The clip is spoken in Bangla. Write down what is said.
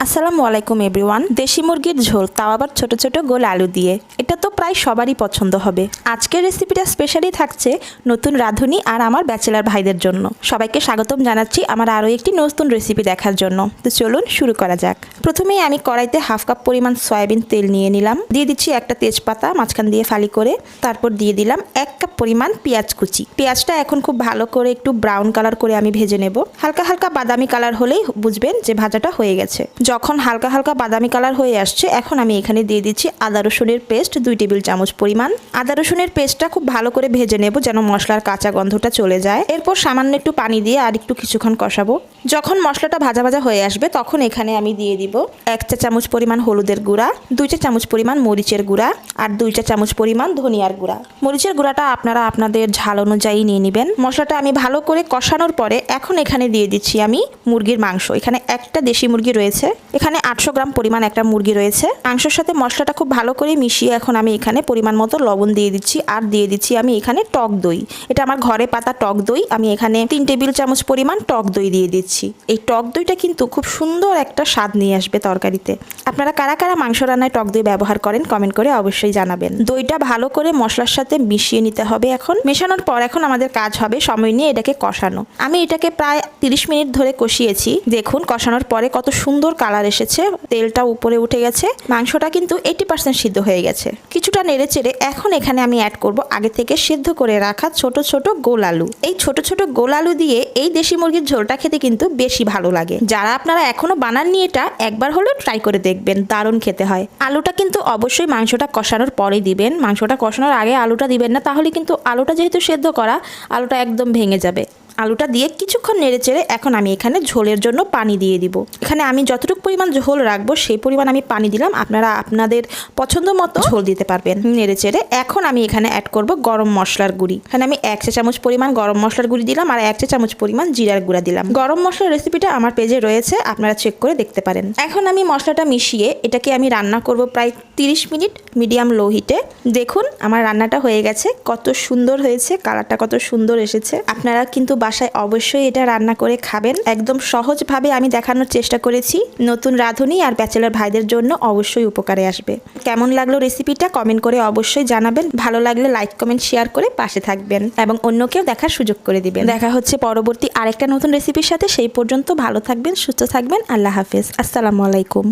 আসসালামু আলাইকুম এভরিওয়ান। দেশি মুরগির ঝোল, তাও আবার ছোট ছোট গোল আলু দিয়ে। এটা তো প্রায় সবারই পছন্দ হবে। আজকের রেসিপিটা স্পেশালি থাকছে নতুন রাঁধুনি আর আমার ব্যাচেলার ভাইদের জন্য। সবাইকে স্বাগতম জানাচ্ছি আমার আরও একটি নতুন রেসিপি দেখার জন্য। তো চলুন শুরু করা যাক। প্রথমেই আমি কড়াইতে হাফ কাপ পরিমাণ সয়াবিন তেল নিয়ে নিলাম। দিয়ে দিচ্ছি একটা তেজপাতা মাঝখান দিয়ে ফালি করে। তারপর দিয়ে দিলাম 1 কাপ পরিমাণ পেঁয়াজ কুচি। পেঁয়াজটা এখন খুব ভালো করে একটু ব্রাউন কালার করে আমি ভেজে নেব। হালকা হালকা বাদামি কালার হলেই বুঝবেন যে ভাজাটা হয়ে গেছে। যখন হালকা হালকা বাদামি কালার হয়ে আসছে, এখন আমি এখানে দিয়ে দিচ্ছি আদা রসুনের পেস্ট 2 টেবিল চামচ পরিমাণ। আদা রসুনের পেস্টটা খুব ভালো করে ভেজে নেব যেন মশলার কাঁচা গন্ধটা চলে যায়। এরপর সামান্য একটু পানি দিয়ে আর একটু কিছুক্ষণ কষাবো। যখন মশলাটা ভাজা ভাজা হয়ে আসবে, তখন এখানে আমি দিয়ে দিব 1 চা চামচ পরিমাণ হলুদের গুঁড়া, 2 চা চামচ পরিমাণ মরিচের গুঁড়া আর 2 চা চামচ পরিমাণ ধনিয়ার গুঁড়া। মরিচের গুঁড়াটা আপনারা আপনাদের ঝাল অনুযায়ী নিয়ে নেবেন। মশলাটা আমি ভালো করে কষানোর পরে এখন এখানে দিয়ে দিচ্ছি আমি মুরগির মাংস। এখানে একটা দেশি মুরগি রয়েছে। এখানে 800 গ্রাম পরিমাণ একটা মুরগি রয়েছে। মাংসের সাথে মশলাটা খুব ভালো করে মিশিয়ে এখন আমি এখানে পরিমাণ মতো লবণ দিয়ে দিচ্ছি আর দিয়ে দিচ্ছি আমি এখানে টক দই। এটা আমার ঘরে পাতা টক দই। আমি এখানে 3 টেবিল চামচ পরিমাণ টক দই দিয়ে দিচ্ছি। এই টক দইটা কিন্তু খুব সুন্দর একটা স্বাদ নিয়ে আসবে তরকারিতে। আপনারা কারা কারা মাংস রান্নায় টক দই ব্যবহার করেন কমেন্ট করে অবশ্যই জানাবেন। দইটা ভালো করে মশলার সাথে মিশিয়ে নিতে হবে। এখন মেশানোর পর এখন আমাদের কাজ হবে সময় নিয়ে এটাকে কষানো। আমি এটাকে প্রায় 30 মিনিট ধরে কষিয়েছি। দেখুন কষানোর পরে কত সুন্দর কালার এসেছে, তেলটা উপরে উঠে গেছে। মাংসটা কিন্তু 80% সিদ্ধ হয়ে গেছে। কিছুটা নেড়ে চেড়ে এখন এখানে আমি অ্যাড করব আগে থেকে সিদ্ধ করে রাখা ছোট ছোট গোল আলু। এই ছোট ছোট গোল আলু দিয়ে এই দেশি মুরগির ঝোলটা খেতে কিন্তু বেশি ভালো লাগে। যারা আপনারা এখনো বানাননি, এটা একবার হলেও ট্রাই করে দেখবেন, দারুণ খেতে হয়। আলুটা কিন্তু অবশ্যই মাংসটা কষানোর পরেই দিবেন। মাংসটা কষানোর আগে আলুটা দিবেন না, তাহলে কিন্তু আলুটা যেহেতু সেদ্ধ করা, আলুটা একদম ভেঙে যাবে। আলুটা দিয়ে কিছুক্ষণ নেড়ে চেড়ে এখন আমি এখানে ঝোলের জন্য পানি দিয়ে দিব। এখানে আমি যতটুকু পরিমাণ ঝোল রাখবো সেই পরিমাণ আমি পানি দিলাম। আপনারা আপনাদের পছন্দ মতো ঝোল দিতে পারবেন। নেড়ে চেড়ে এখন আমি এখানে অ্যাড করব গরম মশলার গুঁড়ি। এখানে আমি 1 চা চামচ পরিমাণ গরম মশলার গুঁড়ি দিলাম আর 1 চা চামচ পরিমাণ জিরার গুঁড়া দিলাম। গরম মশলার রেসিপিটা আমার পেজে রয়েছে, আপনারা চেক করে দেখতে পারেন। এখন আমি মশলাটা মিশিয়ে এটাকে আমি রান্না করব প্রায় 30 মিনিট মিডিয়াম লো হিটে। দেখুন আমার রান্নাটা হয়ে গেছে, কত সুন্দর হয়েছে, কালারটা কত সুন্দর এসেছে। আপনারা কিন্তু বাসায় অবশ্যই এটা রান্না করে খাবেন। একদম সহজভাবে আমি দেখানোর চেষ্টা করেছি। নতুন রাঁধুনি আর ব্যাচেলর ভাইদের জন্য অবশ্যই উপকারে আসবে। কেমন লাগলো রেসিপিটা কমেন্ট করে অবশ্যই জানাবেন। ভালো লাগলে লাইক কমেন্ট শেয়ার করে পাশে থাকবেন এবং অন্যকেও দেখার সুযোগ করে দিবেন। দেখা হচ্ছে পরবর্তী আরেকটা নতুন রেসিপির সাথে। সেই পর্যন্ত ভালো থাকবেন, সুস্থ থাকবেন। আল্লাহ হাফেজ। আসসালামু আলাইকুম।